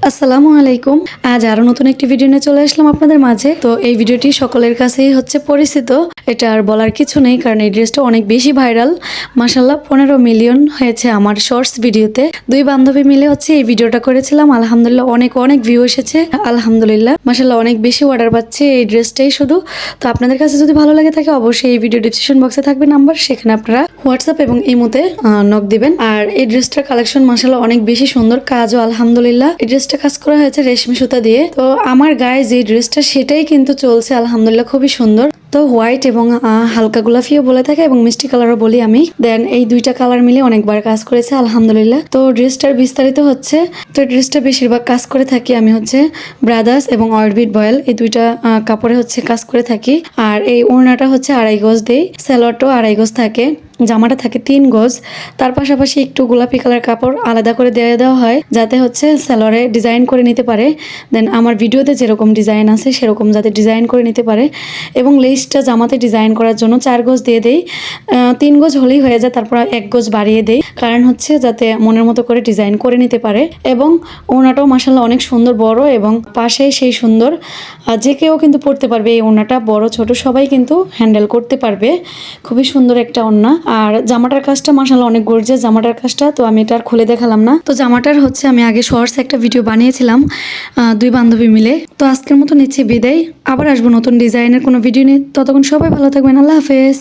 আসসালামু আলাইকুম। আজ আরো নতুন একটি ভিডিও নিয়ে চলে আসলাম আপনাদের মাঝে। তো এই ভিডিওটি সকলের কাছেই হচ্ছে পরিচিত। এটা আর বলার কিছু নেই, কারণ এই ড্রেসটা অনেক বেশি ভাইরাল। মাশাআল্লাহ 15 মিলিয়ন হয়েছে আমার শর্টস ভিডিওতে। দুই বান্ধবী মিলে হচ্ছে এই ভিডিওটা করেছিলাম। আলহামদুলিল্লাহ অনেক অনেক ভিউ এসেছে। আলহামদুলিল্লাহ মাশাআল্লাহ অনেক বেশি অর্ডার পাচ্ছে এই ড্রেসটাই শুধু। তো আপনাদের কাছে যদি ভালো লাগে থাকে অবশ্যই এই ভিডিও ডেসক্রিপশন বক্সে থাকবে নাম্বার, সেখানে আপনারা হোয়াটসঅ্যাপ এবং ইমোতে নক দিবেন। আর এই ড্রেসটার কালেকশন মাশাআল্লাহ অনেক বেশি সুন্দর, কাজও আলহামদুলিল্লাহ। এই ড্রেসটা কাজ করা হয়েছে রেশমি সুতা দিয়ে। তো আমার গায়ে যে ড্রেসটা সেটাই কিন্তু চলছে আলহামদুলিল্লাহ, খুবই সুন্দর। তো হোয়াইট এবং হালকা গোলাপিও বলে থাকে এবং মিষ্টি কালারও বলি আমি। দেন এই দুইটা কালার মিলে অনেকবার কাজ করেছে আলহামদুলিল্লাহ। তো ড্রেসটার বিস্তারিত হচ্ছে, তো ড্রেসটা বেশিরভাগ কাজ করে থাকি আমি হচ্ছে ব্রাদার্স এবং অরবিট বয়েল, এই দুইটা কাপড়ে হচ্ছে কাজ করে থাকি। আর এই ওড়নাটা হচ্ছে 2.5 গজ দেই, সালোয়ারটাও 2.5 গজ থাকে, জামাটা থাকে 3 গজ। তার পাশাপাশি একটু গোলাপি কালার কাপড় আলাদা করে দেওয়া হয়, যাতে হচ্ছে সালোয়ারে ডিজাইন করে নিতে পারে। দেন আমার ভিডিওতে যেরকম ডিজাইন আছে সেরকম যাতে ডিজাইন করে নিতে পারে। এবং লেসটা জামাতে ডিজাইন করার জন্য 4 গজ দিয়ে দেই। 3 গজ হলেই হয়ে যায়, তারপর 1 গজ বাড়িয়ে দেই, কারণ হচ্ছে যাতে মনের মতো করে ডিজাইন করে নিতে পারে। এবং ওড়নাটাও মাশাআল্লাহ অনেক সুন্দর, বড় এবং পাশে সেই সুন্দর। যে কেউ কিন্তু পরতে পারবে এই ওড়নাটা, বড় ছোট সবাই কিন্তু হ্যান্ডেল করতে পারবে। খুবই সুন্দর একটা ওড়না। আর জামাটার কাজটা মাশাআল্লাহ অনেক গর্জিয়াস জামাটার কাজটা। তো আমি এটা আর খুলে দেখালাম না। তো জামাটার হচ্ছে আমি আগে শর্টস একটা ভিডিও বানিয়েছিলাম দুই বান্ধবী মিলে। তো আজকের মতো নিচ্ছি বিদায়, আবার আসবো নতুন ডিজাইনের কোনো ভিডিও নিয়ে। ততক্ষণ সবাই ভালো থাকবেন, আল্লাহ হাফেজ।